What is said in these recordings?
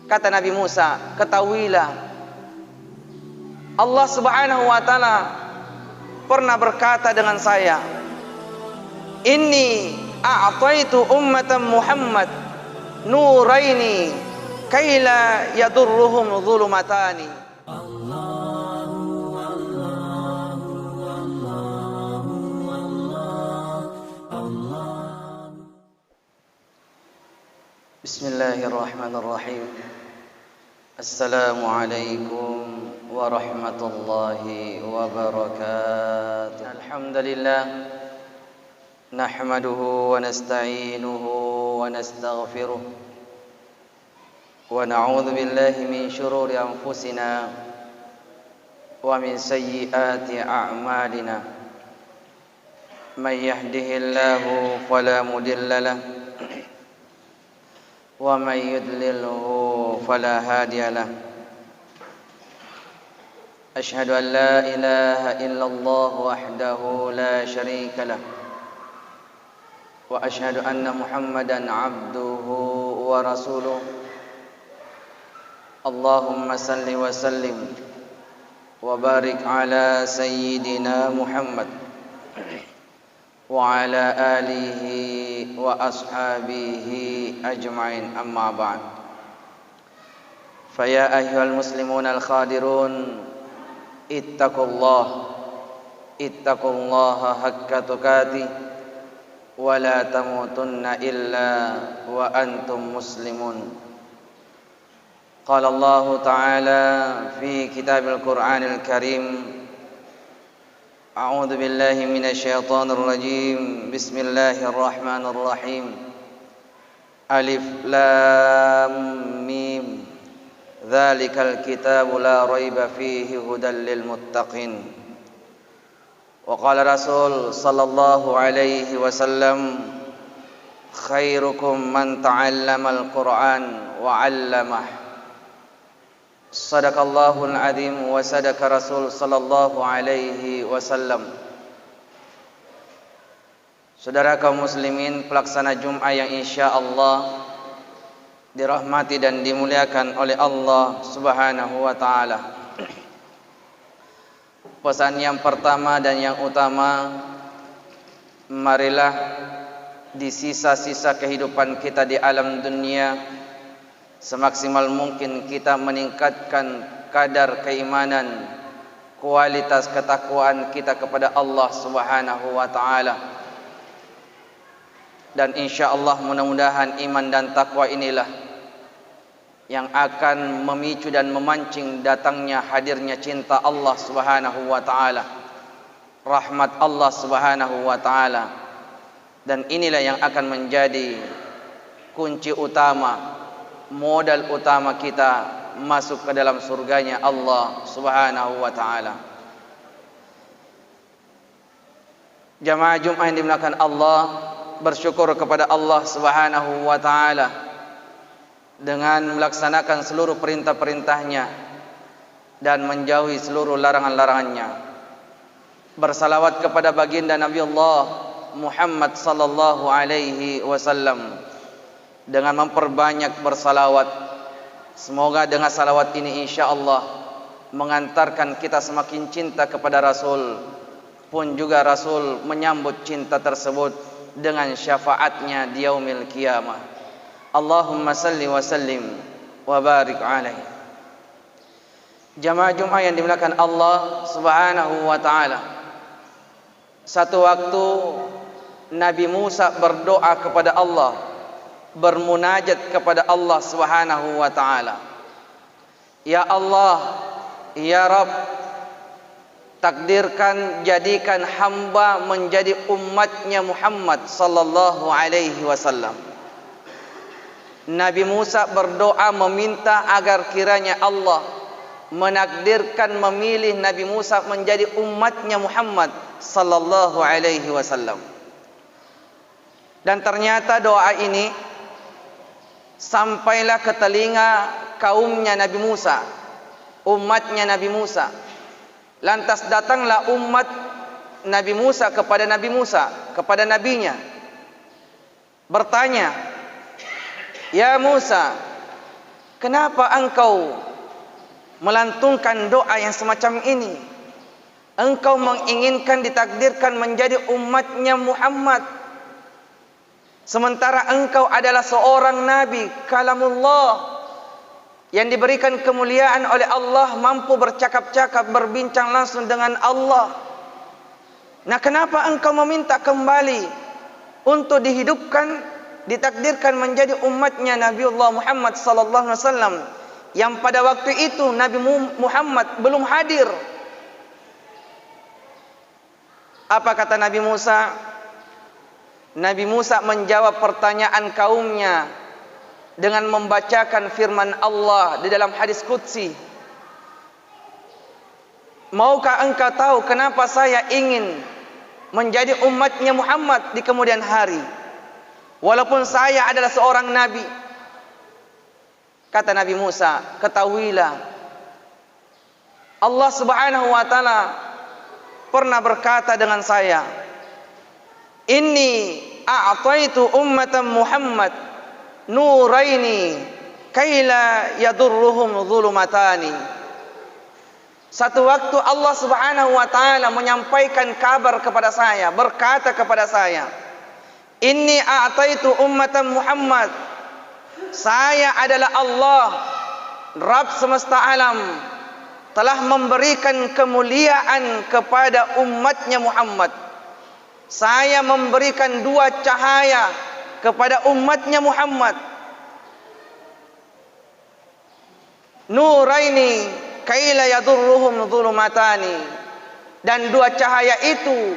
Kata Nabi Musa, ketahuilah Allah Subhanahu wa taala pernah berkata dengan saya, inni a'taitu ummatan Muhammad nuraini kaila yadurruhum dhulumatani. Bismillahirrahmanirrahim. Assalamualaikum warahmatullahi wabarakatuh. Alhamdulillah nahmaduhu wa nasta'inuhu wa nastaghfiruh wa na'udzu billahi min shururi anfusina wa min sayyiati a'malina. Man yahdihillahu fala mudilla lahu wa man yudlilhu fala hadiya lahu. Ashhadu an la ilaha illallah wahdahu la syarika lahu wa ashhadu anna Muhammadan abduhu wa rasuluh. Allahumma salli wa sallim wa barik ala sayyidina Muhammad wa ala alihi wa ashabihi ajma'in, amma ba'd. Faya ayyuhal muslimun al-khadirun, ittaqullaha haqqa tuqatih wa la tamutunna illa wa antum muslimun. Qala Allah ta'ala fi kitabil Qur'anil Karim, a'udzu billahi minasyaitonir rajim. Bismillahirrahmanirrahim. Alif lam mim. Dzalikal kitabu la raiba fihi hudal lil muttaqin. Wa qala Rasul sallallahu alaihi wasallam, khairukum man ta'allamal Qur'an wa 'allamah. Sadaqallahul azim wa sadaqa Rasul sallallahu alaihi wasallam. Saudara kaum muslimin, pelaksana Jum'ah yang insyaallah dirahmati dan dimuliakan oleh Allah Subhanahu wa taala. Pesan yang pertama dan yang utama, marilah di sisa-sisa kehidupan kita di alam dunia semaksimal mungkin kita meningkatkan kadar keimanan, kualitas ketakwaan kita kepada Allah Subhanahu wa taala. Dan insyaallah mudah-mudahan iman dan takwa inilah yang akan memicu dan memancing datangnya hadirnya cinta Allah Subhanahu wa taala, rahmat Allah Subhanahu wa taala. Dan inilah yang akan menjadi kunci utama, modal utama kita masuk ke dalam surganya Allah Subhanahu wa taala. Jamaah Jum'ah yang dimuliakan Allah, bersyukur kepada Allah Subhanahu wa taala dengan melaksanakan seluruh perintah-perintahnya dan menjauhi seluruh larangan-larangannya. Bersalawat kepada baginda Nabi Allah Muhammad sallallahu alaihi wasallam dengan memperbanyak bersalawat. Semoga dengan salawat ini insyaallah mengantarkan kita semakin cinta kepada Rasul, pun juga Rasul menyambut cinta tersebut dengan syafaatnya di yaumil qiyamah. Allahumma salli wa sallim wa barik alaihi. Jamaah Jum'ah yang dimuliakan Allah Subhanahu wa taala, satu waktu Nabi Musa berdoa kepada Allah, bermunajat kepada Allah Subhanahu wa taala. Ya Allah, ya Rabb, takdirkan jadikan hamba menjadi umatnya Muhammad sallallahu alaihi wasallam. Nabi Musa berdoa meminta agar kiranya Allah menakdirkan memilih Nabi Musa menjadi umatnya Muhammad sallallahu alaihi wasallam. Dan ternyata doa ini sampailah ke telinga kaumnya Nabi Musa, umatnya Nabi Musa. Lantas datanglah umat Nabi Musa kepada Nabi Musa, kepada nabinya, bertanya, "Ya Musa, kenapa engkau melantunkan doa yang semacam ini? Engkau menginginkan ditakdirkan menjadi umatnya Muhammad, sementara engkau adalah seorang nabi, kalamullah, yang diberikan kemuliaan oleh Allah, mampu bercakap-cakap, berbincang langsung dengan Allah. Nah, kenapa engkau meminta kembali untuk dihidupkan, ditakdirkan menjadi umatnya Nabiullah Muhammad sallallahu alaihi wasallam, yang pada waktu itu Nabi Muhammad belum hadir? Apa kata Nabi Musa? Nabi Musa menjawab pertanyaan kaumnya dengan membacakan firman Allah di dalam hadis qudsi. Maukah engkau tahu kenapa saya ingin menjadi umatnya Muhammad di kemudian hari, walaupun saya adalah seorang nabi? Kata Nabi Musa, ketahuilah, Allah Subhanahu wa taala pernah berkata dengan saya, inni a'taitu ummatan Muhammad nuraini kaila yadurruhum dhulumatani. Satu waktu Allah Subhanahu wa taala menyampaikan kabar kepada saya, berkata kepada saya, inni a'taitu ummatan Muhammad, saya adalah Allah, Rabb semesta alam, telah memberikan kemuliaan kepada umatnya Muhammad. Saya memberikan dua cahaya kepada umatnya Muhammad. Nuraini kaila yadurruhum dhulumatani. Dan dua cahaya itu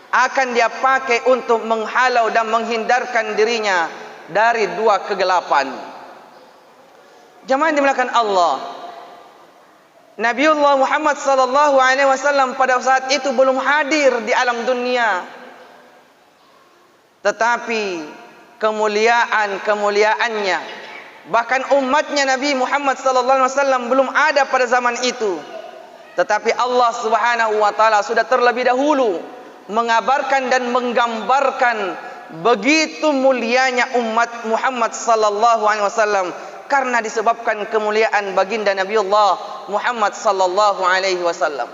akan dia pakai untuk menghalau dan menghindarkan dirinya dari dua kegelapan. Jemaah yang dimuliakan Allah, Nabiullah Muhammad sallallahu alaihi wasallam pada saat itu belum hadir di alam dunia, tetapi kemuliaannya, bahkan umatnya Nabi Muhammad sallallahu alaihi wasallam belum ada pada zaman itu, tetapi Allah Subhanahu wa taala sudah terlebih dahulu mengabarkan dan menggambarkan begitu mulianya umat Muhammad sallallahu alaihi wasallam karena disebabkan kemuliaan baginda Nabiullah Muhammad sallallahu alaihi wasallam.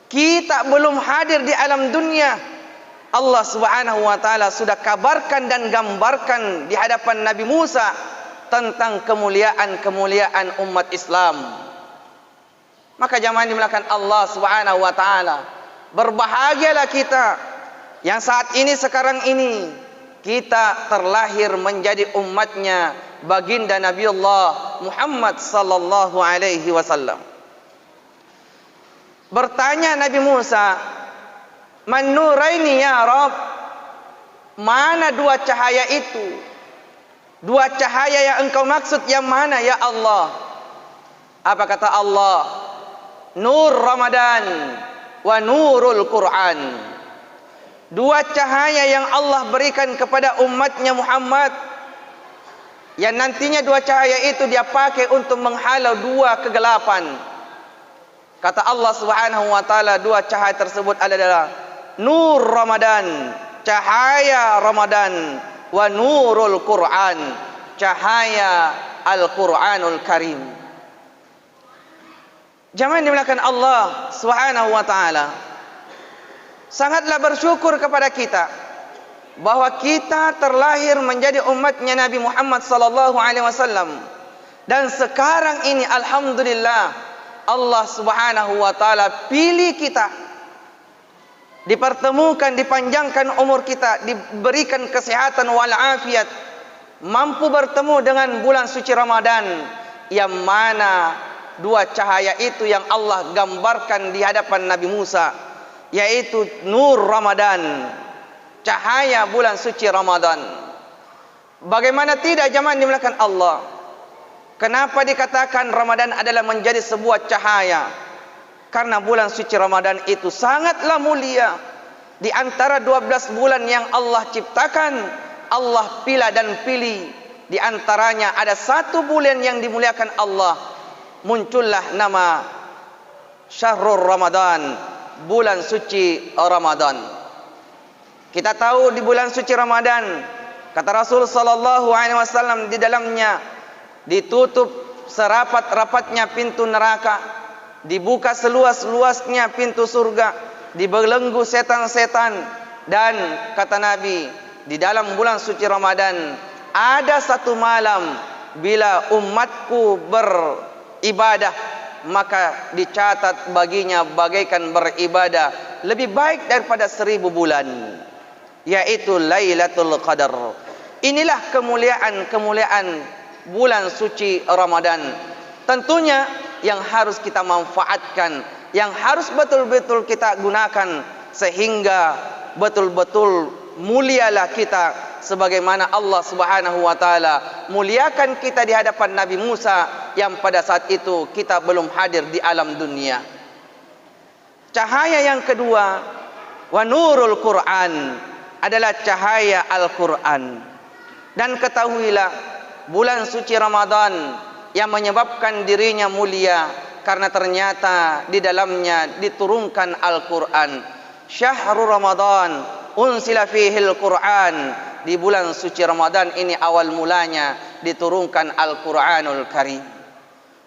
Kita belum hadir di alam dunia, Allah Subhanahu wa taala sudah kabarkan dan gambarkan di hadapan Nabi Musa tentang kemuliaan umat Islam. Maka jamaah dimuliakan Allah Subhanahu wa taala, berbahagialah kita yang saat ini, sekarang ini kita terlahir menjadi umatnya baginda Nabiullah Muhammad sallallahu alaihi wasallam. Bertanya Nabi Musa, man nuraini ya Rabb, mana dua cahaya itu? Dua cahaya yang engkau maksud yang mana ya Allah? Apa kata Allah? Nur Ramadan wa nurul Quran. Dua cahaya yang Allah berikan kepada umatnya Muhammad, yang nantinya dua cahaya itu dia pakai untuk menghalau dua kegelapan. Kata Allah Subhanahu wa taala, dua cahaya tersebut adalah Nur Ramadan, cahaya Ramadan, wa nurul Quran, cahaya Al-Quranul Karim. Jamaah yang dimuliakan Allah Subhanahu wa taala, sangatlah bersyukur kepada kita bahwa kita terlahir menjadi umatnya Nabi Muhammad sallallahu alaihi wasallam, dan sekarang ini alhamdulillah Allah Subhanahu wa taala pilih kita, dipertemukan, dipanjangkan umur kita, diberikan kesehatan wal afiat, mampu bertemu dengan bulan suci Ramadan, yang mana dua cahaya itu yang Allah gambarkan di hadapan Nabi Musa, yaitu Nur Ramadan, cahaya bulan suci Ramadan. Bagaimana tidak jemaah dimuliakan Allah? Kenapa dikatakan Ramadan adalah menjadi sebuah cahaya? Karena bulan suci Ramadan itu sangatlah mulia. Di antara 12 bulan yang Allah ciptakan, Allah pilih dan pilih. Di antaranya ada satu bulan yang dimuliakan Allah. Muncullah nama Syahrul Ramadan, bulan suci Ramadan. Kita tahu di bulan suci Ramadan, kata Rasul sallallahu alaihi wasallam, di dalamnya ditutup serapat-rapatnya pintu neraka, dibuka seluas-luasnya pintu surga, dibelenggu setan-setan. Dan kata Nabi, di dalam bulan suci Ramadan ada satu malam bila umatku beribadah, maka dicatat baginya bagaikan beribadah lebih baik daripada 1000 bulan, yaitu Lailatul Qadar. Inilah kemuliaan bulan suci Ramadan. Tentunya yang harus kita manfaatkan, yang harus betul-betul kita gunakan, sehingga betul-betul mulialah kita sebagaimana Allah Subhanahu wa taala muliakan kita di hadapan Nabi Musa yang pada saat itu kita belum hadir di alam dunia. Cahaya yang kedua, wa nurul Quran, adalah cahaya Al-Quran. Dan ketahuilah, bulan suci Ramadan yang menyebabkan dirinya mulia karena ternyata di dalamnya diturunkan Al-Quran. Syahrul Ramadan unsila fihil Quran. Di bulan suci Ramadan ini awal mulanya diturunkan Al-Quranul Karim.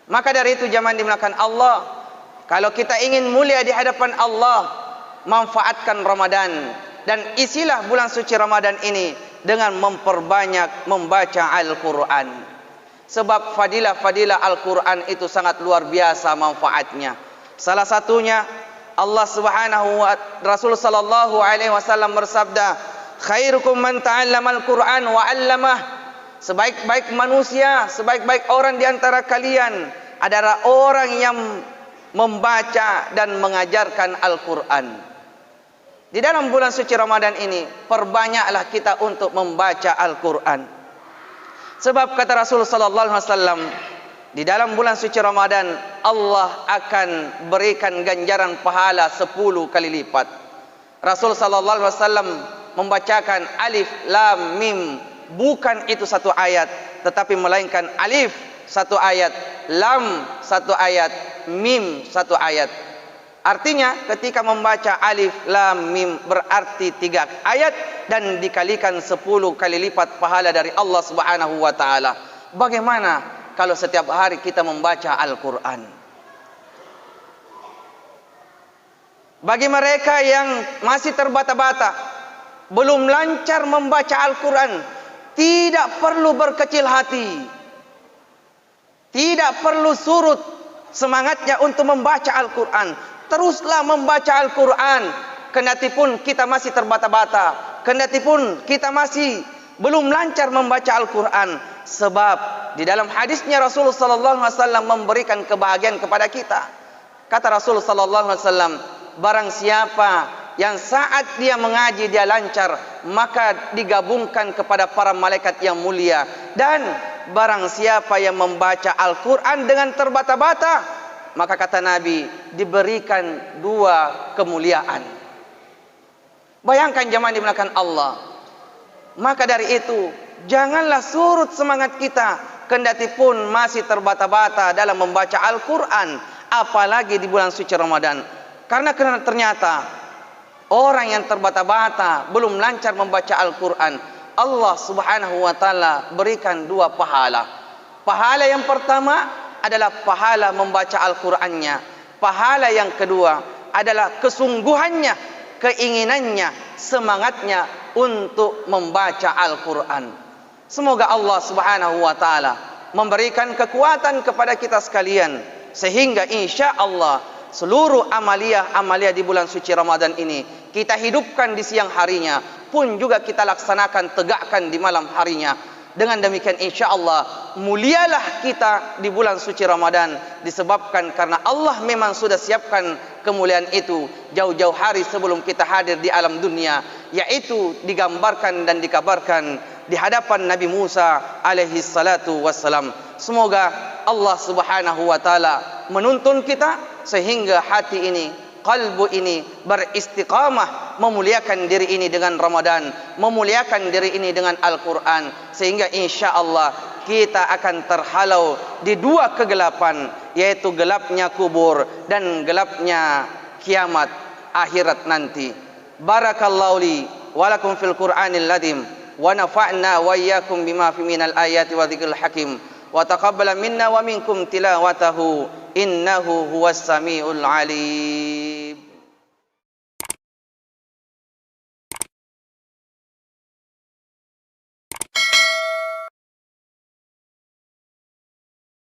Maka dari itu jamaah dimulakan Allah, kalau kita ingin mulia di hadapan Allah, manfaatkan Ramadan dan isilah bulan suci Ramadan ini dengan memperbanyak membaca Al-Quran. Sebab fadilah-fadilah Al-Quran itu sangat luar biasa manfaatnya. Salah satunya Allah Subhanahu wa Rasul sallallahu alaihi wasallam bersabda, khairukum man ta'allama al-Quran wa 'allamah. Sebaik-baik manusia, sebaik-baik orang di antara kalian adalah orang yang membaca dan mengajarkan Al-Quran. Di dalam bulan suci Ramadan ini, perbanyaklah kita untuk membaca Al-Quran. Sebab kata Rasul sallallahu alaihi wasallam, di dalam bulan suci Ramadan Allah akan berikan ganjaran pahala 10 kali lipat. Rasul sallallahu alaihi wasallam membacakan alif lam mim, bukan itu satu ayat, tetapi melainkan alif satu ayat, lam satu ayat, mim satu ayat. Artinya ketika membaca alif lam mim berarti 3 ayat dan dikalikan 10 kali lipat pahala dari Allah Subhanahu wa taala. Bagaimana kalau setiap hari kita membaca Al-Quran? Bagi mereka yang masih terbata-bata, belum lancar membaca Al-Quran, tidak perlu berkecil hati, tidak perlu surut semangatnya untuk membaca Al-Quran. Teruslah membaca Al-Quran, kendatipun kita masih terbata-bata, kendatipun kita masih belum lancar membaca Al-Quran. Sebab di dalam hadisnya Rasulullah sallallahu alaihi wasallam memberikan kebahagiaan kepada kita. Kata Rasulullah sallallahu alaihi wasallam, barang siapa yang saat dia mengaji dia lancar, maka digabungkan kepada para malaikat yang mulia. Dan barang siapa yang membaca Al-Quran dengan terbata-bata, maka kata Nabi, diberikan 2 kemuliaan. Bayangkan jemaah dimulakan Allah. Maka dari itu, janganlah surut semangat kita, kendatipun masih terbata-bata dalam membaca Al-Quran, apalagi di bulan suci Ramadan. Karena ternyata orang yang terbata-bata, belum lancar membaca Al-Quran, Allah Subhanahu wa taala berikan 2 pahala. Pahala yang pertama adalah pahala membaca Al-Qurannya. Pahala yang kedua adalah kesungguhannya, keinginannya, semangatnya untuk membaca Al-Quran. Semoga Allah Subhanahu wa taala memberikan kekuatan kepada kita sekalian, sehingga insya Allah seluruh amalia di bulan suci Ramadan ini kita hidupkan di siang harinya, pun juga kita laksanakan, tegakkan di malam harinya. Dengan demikian insya Allah mulialah kita di bulan suci Ramadan, disebabkan karena Allah memang sudah siapkan kemuliaan itu jauh-jauh hari sebelum kita hadir di alam dunia, yaitu digambarkan dan dikabarkan di hadapan Nabi Musa alaihi salatu wassalam. Semoga Allah Subhanahu wa taala menuntun kita sehingga hati ini, qalbu ini beristiqamah memuliakan diri ini dengan Ramadan, memuliakan diri ini dengan Al-Quran, sehingga insya Allah kita akan terhalau di 2 kegelapan, yaitu gelapnya kubur dan gelapnya kiamat akhirat nanti. Barakallahu li wa lakum fil Qur'anil ladhim wa nafa'na wa iyyakum bima fi minal ayati wa dzikril hakim. wa taqabbal minna wa minkum tilawatahu innahu huwas samiul alim.